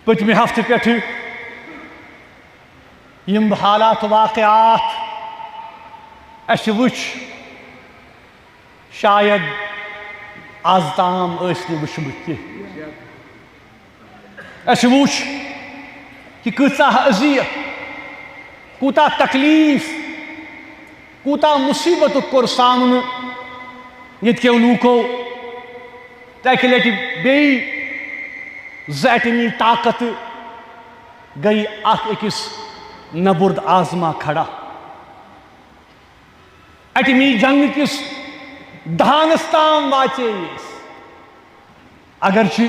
پتمہ ہفتہ پہ یم حالات واقعات اس وچ شاید آز تام وچمت اس وچ کہ کۭژاہ اذیت کوتاہ تکلیف کوتاہ مصیبت کور سامنہ یتکیو لوکو تاکہ لٹہ بیٚیہِ زٕ ایٹمی طاقت گئی اکھ أکِس نبرد آزما کھڑا ایٹمی جنگ کس دہانس تام واچے اگرچہ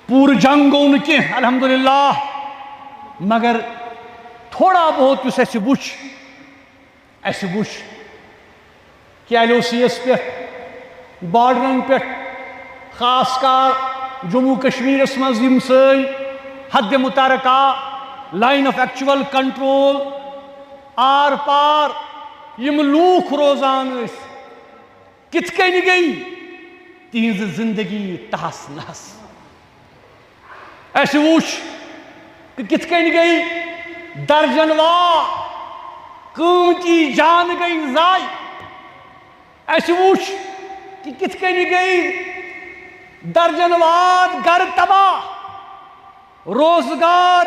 پور جنگ گو نہ الحمدللہ مگر تھوڑا بہت اس وچ کہ ایل او سی یس پہ بارڈرن پہ خاص کر جموں کشمیرس مز یم سن حد متارکہ لائن آف ایکچوئل کنٹرول آر پار یم لوک روزان کت کن گئی تہذ زندگی تہس نہس اس وچ کت کن گئی درجن وار قیمتی جان گئی ضائع اس وچ کت کن گئی درجن واد گھر تباہ روزگار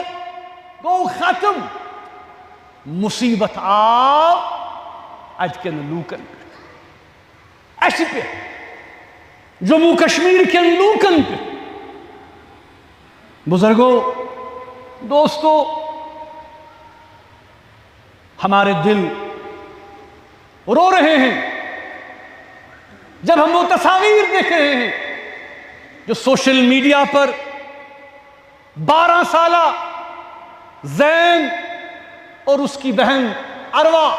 گو ختم مصیبت آو ادکن لوکن اس پہ جموں کشمیر کن لوکن پہ بزرگوں دوستو ہمارے دل رو رہے ہیں جب ہم وہ تصاویر دیکھ رہے ہیں جو سوشل میڈیا پر 12 سالہ زین اور اس کی بہن اروا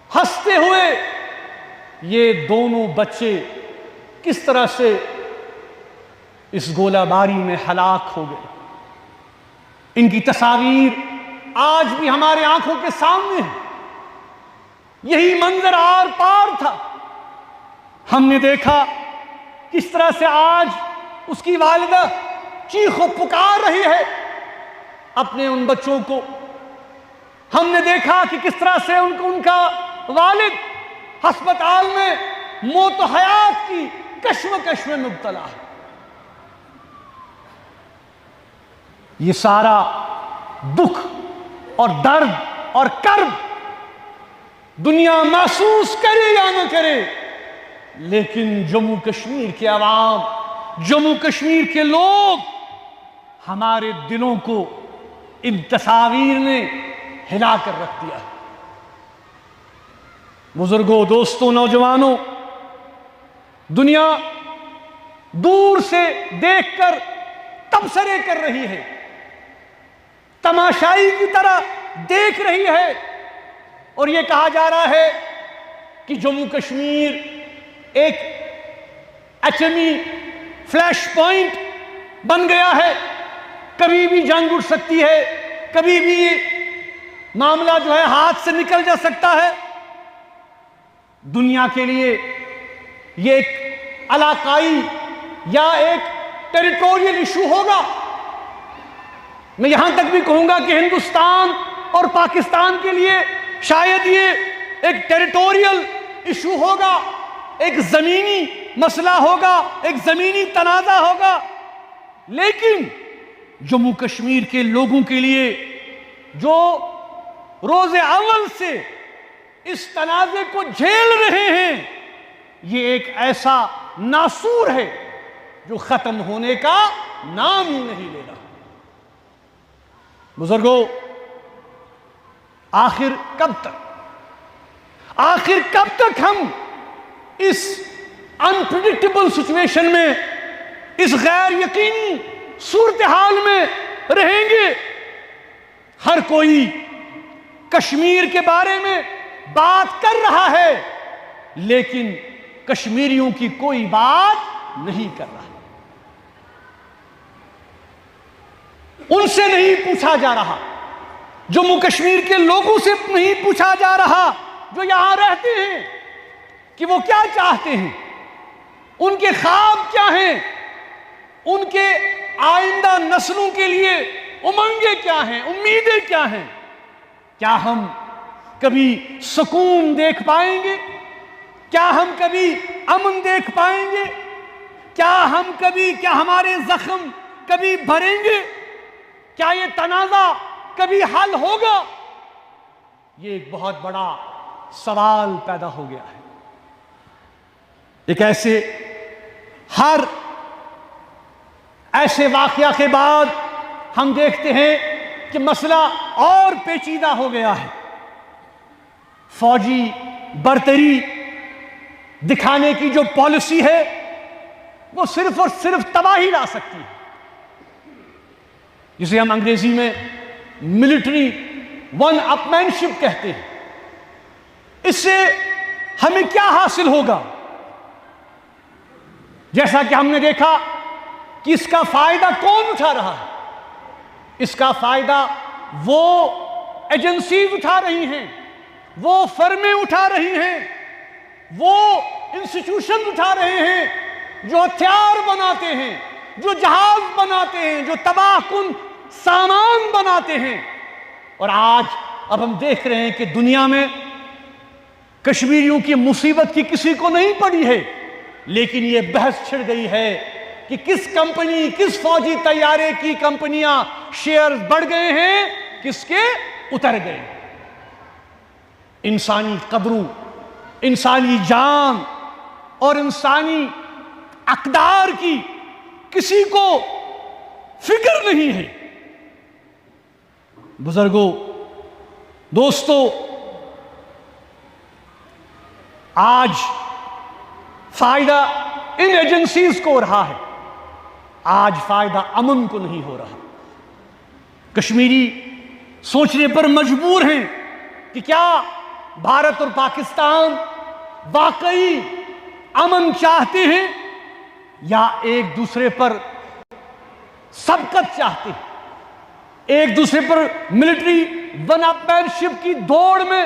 ہنستے ہوئے یہ دونوں بچے کس طرح سے اس گولہ باری میں ہلاک ہو گئے ان کی تصاویر آج بھی ہمارے آنکھوں کے سامنے ہے یہی منظر آر پار تھا ہم نے دیکھا کس طرح سے آج اس کی والدہ چیخ و پکار رہی ہے اپنے ان بچوں کو ہم نے دیکھا کہ کس طرح سے ان کا والد ہسپتال میں موت و حیات کی کشمکش میں مبتلا ہے یہ سارا دکھ اور درد اور کرب دنیا محسوس کرے یا نہ کرے لیکن جموں کشمیر کے عوام جموں کشمیر کے لوگ ہمارے دلوں کو ان تصاویر نے ہلا کر رکھ دیا ہے بزرگوں دوستوں نوجوانوں دنیا دور سے دیکھ کر تبصرے کر رہی ہے تماشائی کی طرح دیکھ رہی ہے اور یہ کہا جا رہا ہے کہ جموں کشمیر ایک ایٹمی فلیش پوائنٹ بن گیا ہے کبھی بھی جنگ اٹھ سکتی ہے کبھی بھی معاملہ جو ہے ہاتھ سے نکل جا سکتا ہے دنیا کے لیے یہ ایک علاقائی یا ایک ٹیریٹوریل ایشو ہوگا میں یہاں تک بھی کہوں گا کہ ہندوستان اور پاکستان کے لیے شاید یہ ایک ٹیریٹوریل ایشو ہوگا ایک زمینی مسئلہ ہوگا ایک زمینی تنازع ہوگا لیکن جموں کشمیر کے لوگوں کے لیے جو روز اول سے اس تنازع کو جھیل رہے ہیں یہ ایک ایسا ناسور ہے جو ختم ہونے کا نام ہی نہیں لے رہا بزرگوں آخر کب تک ہم اس انپریڈکٹیبل سچویشن میں اس غیر یقینی صورتحال میں رہیں گے ہر کوئی کشمیر کے بارے میں بات کر رہا ہے لیکن کشمیریوں کی کوئی بات نہیں کر رہا ان سے نہیں پوچھا جا رہا جموں کشمیر کے لوگوں سے نہیں پوچھا جا رہا جو یہاں رہتے ہیں کہ وہ کیا چاہتے ہیں ان کے خواب کیا ہیں ان کے آئندہ نسلوں کے لیے امنگیں کیا ہیں، امیدیں کیا ہیں؟ کیا ہم کبھی سکون دیکھ پائیں گے؟ کیا ہم کبھی امن دیکھ پائیں گے؟ کیا ہمارے زخم کبھی بھریں گے؟ کیا یہ تنازع کبھی حل ہوگا؟ یہ ایک بہت بڑا سوال پیدا ہو گیا ہے۔ ایک ہر ایسے واقعہ کے بعد ہم دیکھتے ہیں کہ مسئلہ اور پیچیدہ ہو گیا ہے۔ فوجی برتری دکھانے کی جو پالیسی ہے وہ صرف اور صرف تباہی لا سکتی ہے، جسے ہم انگریزی میں ملٹری ون اپ مین شپ کہتے ہیں۔ اس سے ہمیں کیا حاصل ہوگا؟ جیسا کہ ہم نے دیکھا کہ اس کا فائدہ کون اٹھا رہا ہے؟ اس کا فائدہ وہ ایجنسیز اٹھا رہی ہیں، وہ فرمیں اٹھا رہی ہیں، وہ انسٹیٹیوشن اٹھا رہے ہیں جو ہتھیار بناتے ہیں، جو جہاز بناتے ہیں، جو تباہ کن سامان بناتے ہیں۔ اور آج اب ہم دیکھ رہے ہیں کہ دنیا میں کشمیریوں کی مصیبت کی کسی کو نہیں پڑی ہے، لیکن یہ بحث چھڑ گئی ہے کہ کس فوجی طیارے کی کمپنیاں شیئر بڑھ گئے ہیں، کس کے اتر گئے۔ انسانی قدروں، انسانی جان اور انسانی اقدار کی کسی کو فکر نہیں ہے۔ بزرگوں، دوستو، آج فائدہ ان ایجنسیز کو ہو رہا ہے، آج فائدہ امن کو نہیں ہو رہا۔ کشمیری سوچنے پر مجبور ہیں کہ کیا بھارت اور پاکستان واقعی امن چاہتے ہیں یا ایک دوسرے پر سبقت چاہتے ہیں؟ ایک دوسرے پر ملٹری ون اپ مین شپ کی دوڑ میں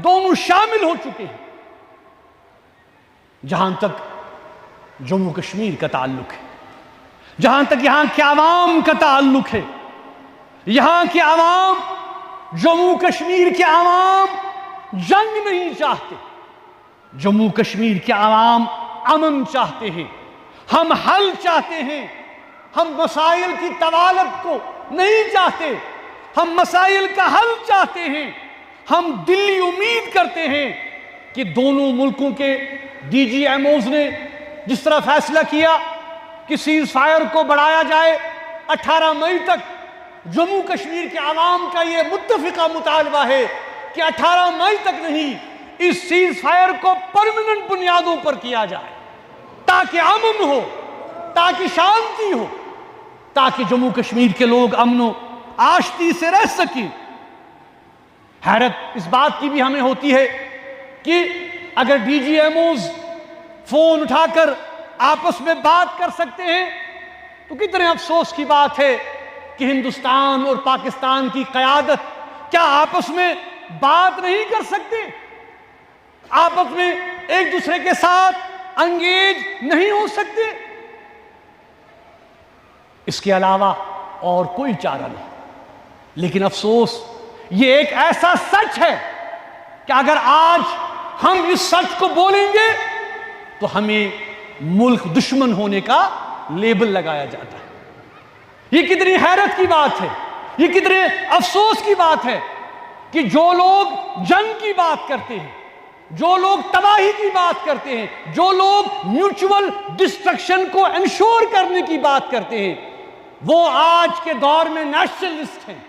دونوں شامل ہو چکے ہیں۔ جہاں تک جموں کشمیر کا تعلق ہے، جہاں تک یہاں کے عوام کا تعلق ہے، یہاں کے عوام، جموں کشمیر کے عوام جنگ نہیں چاہتے، جموں کشمیر کے عوام امن چاہتے ہیں، ہم حل چاہتے ہیں، ہم مسائل کی طوالت کو نہیں چاہتے، ہم مسائل کا حل چاہتے ہیں۔ ہم دلی امید کرتے ہیں کہ دونوں ملکوں کے ڈی جی ایم اوز نے جس طرح فیصلہ کیا کہ سیز فائر کو بڑھایا جائے 18 مئی تک، جموں کشمیر کے عوام کا یہ متفقہ مطالبہ ہے کہ 18 مئی تک نہیں، اس سیز فائر کو پرماننٹ بنیادوں پر کیا جائے، تاکہ امن ہو، تاکہ شانتی ہو، تاکہ جموں کشمیر کے لوگ امن و آشتی سے رہ سکیں۔ حیرت اس بات کی بھی ہمیں ہوتی ہے کہ اگر D G M Os phone اٹھا کر آپس میں بات کر سکتے ہیں تو کتنے افسوس کی بات ہے کہ ہندوستان اور پاکستان کی قیادت کیا آپس میں بات نہیں کر سکتے؟ آپس میں ایک دوسرے کے ساتھ انگیج نہیں ہو سکتے؟ اس کے علاوہ اور کوئی چارہ نہیں۔ لیکن افسوس، یہ ایک ایسا سچ ہے کہ اگر آج ہم اس سچ کو بولیں گے تو ہمیں ملک دشمن ہونے کا لیبل لگایا جاتا ہے۔ یہ کتنی حیرت کی بات ہے، یہ کتنے افسوس کی بات ہے کہ جو لوگ جنگ کی بات کرتے ہیں، جو لوگ تباہی کی بات کرتے ہیں، جو لوگ میوچول ڈسٹرکشن کو انشور کرنے کی بات کرتے ہیں، وہ آج کے دور میں نیشنلسٹ ہیں۔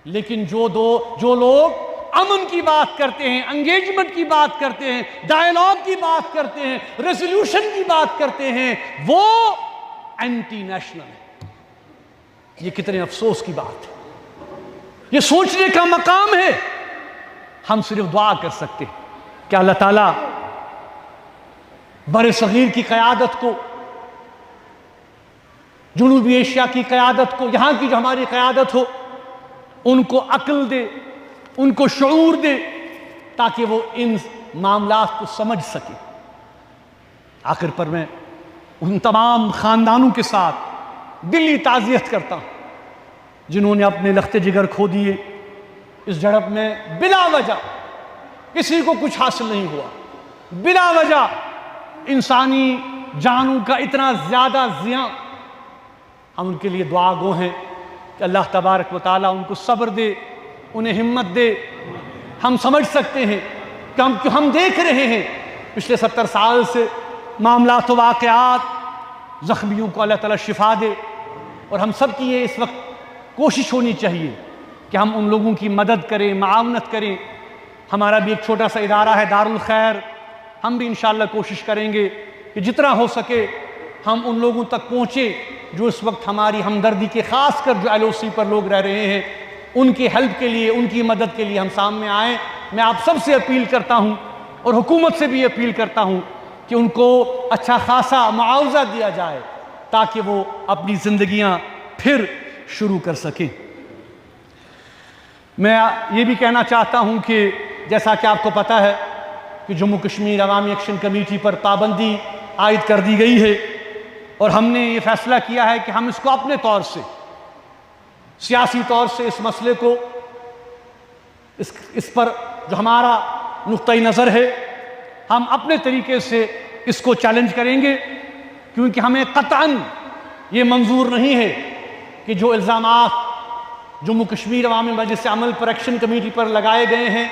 لیکن جو لوگ امن کی بات کرتے ہیں، انگیجمنٹ کی بات کرتے ہیں، ڈائیلاگ کی بات کرتے ہیں، ریزولوشن کی بات کرتے ہیں، وہ اینٹی نیشنل ہیں۔ یہ کتنے افسوس کی بات ہے، یہ سوچنے کا مقام ہے۔ ہم صرف دعا کر سکتے ہیں کہ اللہ تعالیٰ بر صغیر کی قیادت کو، جنوبی ایشیا کی قیادت کو، یہاں کی جو ہماری قیادت ہو، ان کو عقل دے، ان کو شعور دے، تاکہ وہ ان معاملات کو سمجھ سکے۔ آخر پر میں ان تمام خاندانوں کے ساتھ دلی تعزیت کرتا ہوں جنہوں نے اپنے لخت جگر کھو دیے اس جھڑپ میں بلا وجہ، کسی کو کچھ حاصل نہیں ہوا، بلا وجہ انسانی جانوں کا اتنا زیادہ زیاں۔ ہم ان کے لیے دعا گو ہیں کہ اللہ تبارک و تعالیٰ ان کو صبر دے، انہیں ہمت دے۔ ہم سمجھ سکتے ہیں کہ ہم دیکھ رہے ہیں پچھلے 70 سال سے معاملات و واقعات، زخمیوں کو اللہ تعالیٰ شفا دے، اور ہم سب کی یہ اس وقت کوشش ہونی چاہیے کہ ہم ان لوگوں کی مدد کریں، معاونت کریں۔ ہمارا بھی ایک چھوٹا سا ادارہ ہے دارالخیر، ہم بھی انشاءاللہ کوشش کریں گے کہ جتنا ہو سکے ہم ان لوگوں تک پہنچیں جو اس وقت ہماری ہمدردی کے، خاص کر جو LOC پر لوگ رہ رہے ہیں، ان کی ہیلپ کے لیے، ان کی مدد کے لیے ہم سامنے آئیں۔ میں آپ سب سے اپیل کرتا ہوں اور حکومت سے بھی اپیل کرتا ہوں کہ ان کو اچھا خاصا معاوضہ دیا جائے تاکہ وہ اپنی زندگیاں پھر شروع کر سکیں۔ میں یہ بھی کہنا چاہتا ہوں کہ جیسا کہ آپ کو پتہ ہے کہ جموں کشمیر عوامی ایکشن کمیٹی پر پابندی عائد کر دی گئی ہے، اور ہم نے یہ فیصلہ کیا ہے کہ ہم اس کو اپنے طور سے، سیاسی طور سے اس مسئلے کو، اس پر جو ہمارا نقطۂ نظر ہے، ہم اپنے طریقے سے اس کو چیلنج کریں گے، کیونکہ ہمیں قطعاً یہ منظور نہیں ہے کہ جو الزامات جموں کشمیر عوامی مجلس عمل پر ایکشن کمیٹی پر لگائے گئے ہیں،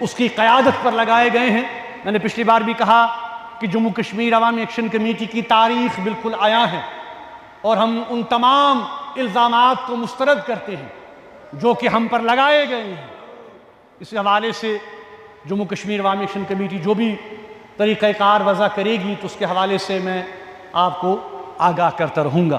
اس کی قیادت پر لگائے گئے ہیں۔ میں نے پچھلی بار بھی کہا کہ جموں کشمیر عوامی ایکشن کمیٹی کی تاریخ بالکل عیاں ہے، اور ہم ان تمام الزامات کو مسترد کرتے ہیں جو کہ ہم پر لگائے گئے ہیں۔ اس حوالے سے جموں کشمیر عوامی ایکشن کمیٹی جو بھی طریقہ کار وضع کرے گی تو اس کے حوالے سے میں آپ کو آگاہ کرتا رہوں گا۔